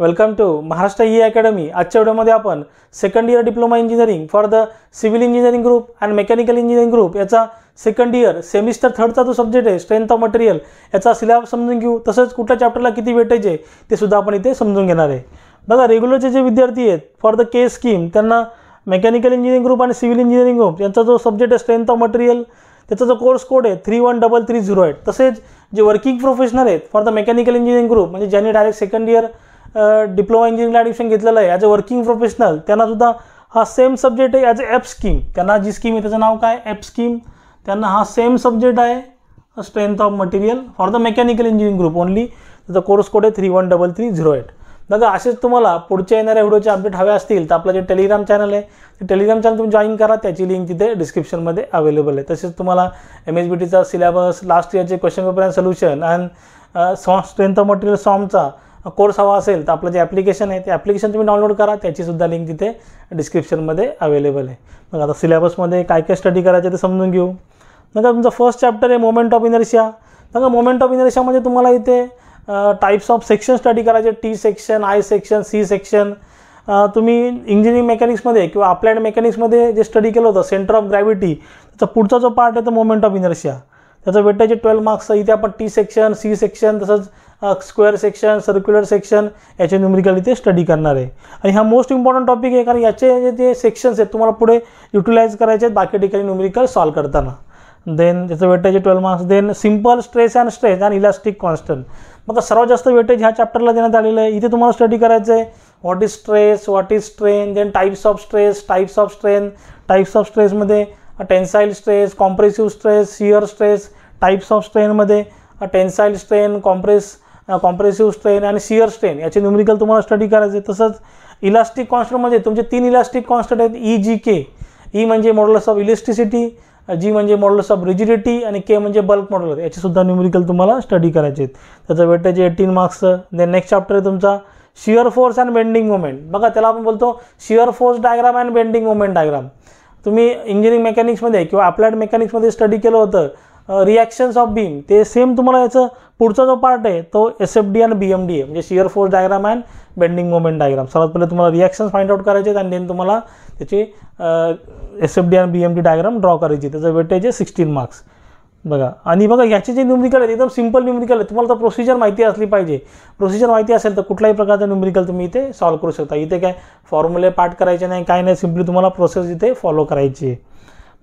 Welcome to Maharashtra E academy. आजच्या व्हिडिओमध्ये आपण second year diploma engineering for the civil engineering group and mechanical engineering group याचा second year semester थर्डचा जो subject आहे स्ट्रेंथ ऑफ मटेरियल याचा सिलेबस समजून घेऊ। तसंच कुठल्या चॅप्टरला किती वेटेज आहे ते सुद्धा आपण इथे समजून घेणार आहे। बघा, रेग्युलरचे जे विद्यार्थी आहेत फॉर द के स्कीम त्यांना मेकॅनिकल इंजिनिअरिंग ग्रुप आणि सिव्हिल इंजिनिअरिंग ग्रुप यांचा जो सब्जेक्ट आहे स्ट्रेंथ ऑफ मटेरियल त्याचा जो कोर्स कोड आहे 31330 तसेच जे वर्किंग प्रोफेशनल आहेत for the mechanical engineering group म्हणजे ज्यांनी डायरेक्ट सेकंड इयर डिप्लोमा इंजिनिअरिंगला ॲडमिशन घेतलेलं आहे ॲज अ वर्किंग प्रोफेशनल त्यांना सुद्धा हा सेम सब्जेक्ट आहे ॲज अ एफ स्कीम। त्यांना जी स्कीम आहे त्याचं नाव काय एफ स्कीम, त्यांना हा सेम सब्जेक्ट आहे strength of material for the mechanical engineering group only. त्याचा कोर्स कोड आहे 31330। बघा, असेच तुम्हाला पुढच्या येणाऱ्या व्हिडिओचे अपडेट हवे असतील तर आपलं जे टेलिग्राम चॅनल आहे ते टेलिग्राम चॅनल तुम्ही जॉईन करा, त्याची लिंक तिथे डिस्क्रिप्शनमध्ये अवेलेबल आहे। तसेच तुम्हाला MSBTचा सिलेबस, लास्ट इयरचे question paper and solution and strength of material सॉमचा कोर्स हवा असेल तर आपलं जे ॲप्लिकेशन आहे ते ॲप्लिकेशन तुम्ही डाउनलोड करा, त्याचीसुद्धा लिंक तिथे डिस्क्रिप्शनमध्ये अवेलेबल आहे। मग आता सिलेबसमध्ये काय काय स्टडी करायचं ते समजून घेऊ। बघा, तुमचा फर्स्ट चॅप्टर आहे मोमेंट ऑफ इनर्शिया। बघा, मोमेंट ऑफ इनर्शियामध्ये तुम्हाला इथे टाइप्स ऑफ सेक्शन स्टडी करायचे, T section, I section, C section. तुम्ही इंजिनिअरिंग मेकॅनिक्समध्ये किंवा अप्लाइड मेकॅनिक्समध्ये जे स्टडी केलं होतं सेंटर ऑफ ग्रॅव्हिटी त्याचा पुढचा जो पार्ट आहे तो मोमेंट ऑफ इनर्शिया, त्याचा वेटेज 12 मार्क्स। इथे आपण टी सेक्शन, सी सेक्शन तसंच स्क्वेअर सेक्शन, सर्क्युलर सेक्शन याचे न्यूमेरिकल इथे स्टडी करणार आहे। आणि हा मोस्ट इम्पॉर्टंट टॉपिक आहे कारण याचे जे सेक्शन्स आहेत तुम्हाला पुढे युटिलाइज करायचे आहेत बाकी ठिकाणी न्यूमेरिकल सॉल्व करताना। देन त्याचं weightage 12 marks. Then simple stress and strain and elastic constant. मग सर्वात जास्त वेटेज ह्या चॅप्टरला देण्यात आलेलं आहे। इथे तुम्हाला स्टडी करायचं आहे what is stress, what is strain, then types of stress, types of strain. Types of स्ट्रेसमध्ये tensile stress, compressive stress, shear stress. Types of स्ट्रेनमध्ये टेन्साइल स्ट्रेन, कॉम्प्रेसिव्ह स्ट्रेन आणि शियर स्ट्रेन याचे न्यूमेरिकल तुम्हाला study करायचे। तसंच elastic कॉन्स्टंटमध्ये तुमचे 3 elastic constant आहेत EGK। ई म्हणजे मॉड्युलस ऑफ इलेस्टिसिटी, जी म्हणजे मॉड्युलस ऑफ रिजिडिटी आणि के म्हणजे बल्क मॉड्युलस, याचे सुद्धा न्यूमेरिकल तुम्हाला स्टडी करायचे आहेत। त्याचं weightage 18 marks. Then next chapter आहे तुमचा shear force and bending moment. बघा, त्याला आपण बोलतो shear force diagram and bending moment diagram. तुम्ही इंजिनिअरिंग मेकॅनिक्समध्ये किंवा अप्लाइड मेकॅनिक्समध्ये स्टडी केलं होतं रिॲक्शन्स ऑफ बीम, ते सेम तुम्हाला याचं पुढचा जो पार्ट आहे तो SFD आणि BMD आहे म्हणजे shear force diagram and bending moment diagram. सर्वात पहिले तुम्हाला रिॲक्शन्स फाइंड आउट करायचे आहेत आणि देन तुम्हाला त्याची SFD आणि BMD डायग्राम ड्रॉ करायची। त्याचं वेटेज आहे 16 मार्क्स। बघा, आणि बघा याचे जे न्यूमेरिकल आहेत एकदम सिंपल न्यूमेरिकल आहे। तुम्हाला तर प्रोसिजर माहिती असली पाहिजे। प्रोसिजर माहिती असेल तर कुठल्याही प्रकारचं न्यूमेरिकल तुम्ही इथे सॉल्व करू शकता। इथे काय फॉर्म्युले पाठ करायचे नाही, काय नाही, सिम्पली तुम्हाला प्रोसेस इथे फॉलो करायची आहे।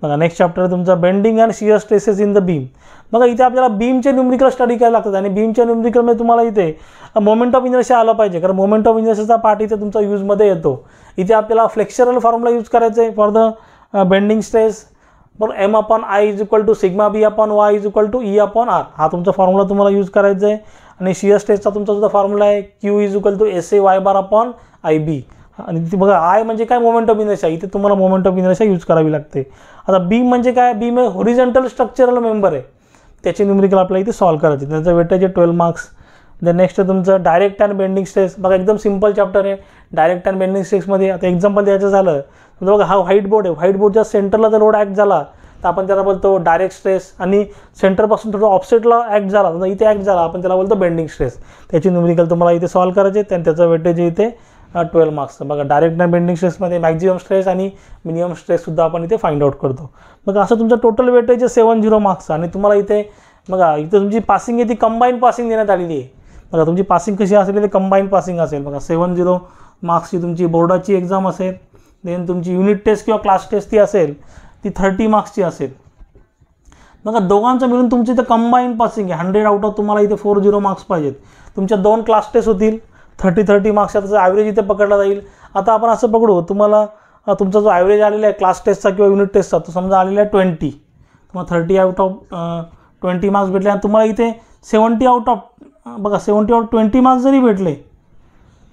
बघा, नेक्स्ट चॅप्टर आहे तुमचा bending and shear stresses in the beam. बघा, इथे आपल्याला बीमचे न्यूमेरिकल स्टडी करायला लागतात आणि बीमच्या न्यूमेरिकलमध्ये तुम्हाला इथे मोमेंट ऑफ इनर्शिया आला पाहिजे कारण मोमेंट ऑफ इनर्शियाचा पार्ट इथे तुमचा यूजमध्ये येतो। इथे आपल्याला फ्लेक्चरल फॉर्म्युला यूज करायचं आहे फॉर द बेंडिंग स्ट्रेस। बरं, M/I = σB/Y = E/R हा तुमचा फॉर्म्युला तुम्हाला यूज करायचा आहे। आणि शियर स्ट्रेसचा तुमचा सुद्धा फॉर्म्युला आहे Q = SAY/IB। आणि ती बघा आय म्हणजे काय मोमेंट ऑफ इनर्शिया, इथे तुम्हाला मोमेंट ऑफ इनर्शिया यूज करावी लागते। आता बीम म्हणजे काय, बीम हे हॉरिझॉन्टल स्ट्रक्चरल मेंबर आहे, त्याचे न्यूमेरिकल आपल्याला इथे सॉल्व करायचे। त्याचं वेटेज 12 मार्क्स। देन नेक्स्ट तुमचं डायरेक्ट अँड बेंडिंग स्ट्रेस। बघा, एकदम सिंपल चॅप्टर आहे डायरेक्ट अँड बेंडिंग स्ट्रेसमध्ये। आता एक्झाम्पल द्यायचं झालं तर बघा, हा व्हाईट बोर्ड आहे, व्हाईट बोर्डच्या सेंटरला जर लोड ॲक्ट झाला तर आपण त्याला बोलतो डायरेक्ट स्ट्रेस आणि सेंटरपासून थोडं ऑफसेटला ॲक्ट झाला तर इथे ॲक्ट झाला आपण त्याला बोलतो बेंडिंग स्ट्रेस। त्याची न्यूमेरिकल तुम्हाला इथे सॉल्व करायचे आणि त्याचं वेटेज इथे 12 मार्क्स। बघा, डायरेक्ट अँड बेंडिंग स्ट्रेसमध्ये मॅक्झिमम स्ट्रेस आणि मिनिमम स्ट्रेससुद्धा आपण इथे फाइंड आउट करतो। बघा, असं तुमचं टोटल वेटेज 70 मार्क्स। आणि तुम्हाला इथे बघा इथे तुमची पासिंग आहे ती कंबाईन पासिंग देण्यात आलेली आहे। बघा, तुमची पासिंग कशी असेल ते कंबाईन पासिंग असेल। बघा, 70 मार्क्सची तुमची बोर्डाची एक्झाम असेल। देन तुमची युनिट टेस्ट किंवा क्लास टेस्ट ती असेल ती 30 मार्क्सची असेल। बघा, दोघांचं मिळून तुमची इथे कंबाईन पासिंग आहे 100 आउट ऑफ तुम्हाला इथे 40 मार्क्स पाहिजेत। तुमच्या 2 क्लास टेस्ट होतील 30 मार्क्सचा, त्याचा ॲव्हरेज इथे पकडला जाईल। आता आपण असं पकडू, तुम्हाला तुमचा जो ॲव्हरेज आलेला आहे क्लास टेस्टचा किंवा युनिट टेस्टचा तो समजा आलेला आहे 20, तुम्हाला 30 आउट ऑफ 20 मार्क्स भेटले आणि तुम्हाला इथे 70 आउट ऑफ बघा 70 आउट 20 मार्क्स जरी भेटले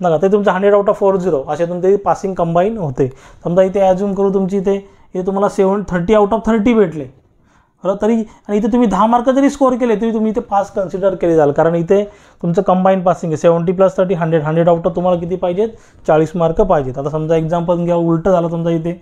बघा ते तुमचं 100 आउट ऑफ 40 असे तुमचे पासिंग कंबाईन होते। समजा इथे ॲज्यूम करू तुमची इथे तुम्हाला 30 आउट ऑफ 30 भेटले बरं, तरी आणि इथे तुम्ही 10 मार्क जरी स्कोर केले तरी तुम्ही इथे पास कन्सिडर केले जाल कारण इथे तुमचं कंबाईन पासिंग आहे 70 + 30 100 आउट ऑफ तुम्हाला किती पाहिजेत 40 मार्क पाहिजेत। आता समजा एक्झाम्पल घ्या, उलटं झालं समजा इथे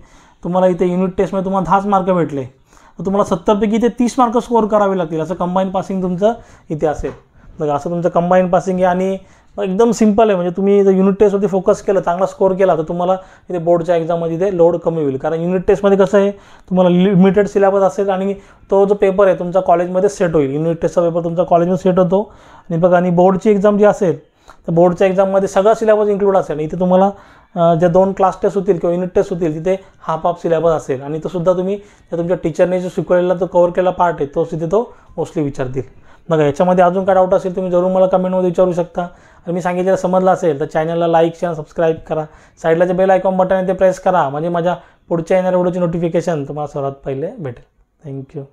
तुम्हाला इथे युनिट टेस्टमध्ये तुम्हाला 10 मार्क भेटले तर तुम्हाला 70 पैकी इथे 30 मार्क स्कोर करावे लागतील, असं कंबाईन पासिंग तुमचं इथे असेल। बघा, असं तुमचं कंबाईन पासिंग आहे। आणि एकदम सिंपल आहे. म्हणजे तुम्ही जर युनिट टेस्टवरती फोकस केलं, चांगला स्कोअर केला, तर तुम्हाला इथे बोर्डच्या एक्झाममध्ये ते लोड कमी होईल. कारण युनिट टेस्टमध्ये कसं आहे, तुम्हाला लिमिटेड सिलेबस असेल आणि तो जो पेपर आहे तुमचा कॉलेजमध्ये सेट होईल. युनिट टेस्टचा पेपर तुमचा कॉलेजमध्ये सेट होतो आणि बघा, आणि बोर्डची एक्झाम जी असेल तर बोर्डच्या एक्झाममध्ये सगळा सिलेबस इन्क्लूड असेल. इथे तुम्हाला ज्या 2 क्लास टेस्ट होतील किंवा युनिट टेस्ट होतील तिथे हाफ सिलेबस असेल आणि तो सुद्धा तुम्ही त्या तुमच्या टीचरने जो शिकवलेला तो कव्हर केलेला पार्ट आहे तोच तिथे तो मोस्टली विचारतील. बघा, याच्यामध्ये अजून काय डाऊट असेल तुम्ही जरूर मला कमेंटमध्ये विचारू शकता. आणि मी सांगितलेलं समजलं असेल तर चॅनलला लाईक शेअर सबस्क्राईब करा. साईडला जे बेल आयकॉन बटन आहे ते प्रेस करा, म्हणजे माझ्या पुढच्या येणाऱ्या व्हिडिओची नोटिफिकेशन तुम्हाला सर्वात पहिले भेटेल. थँक्यू.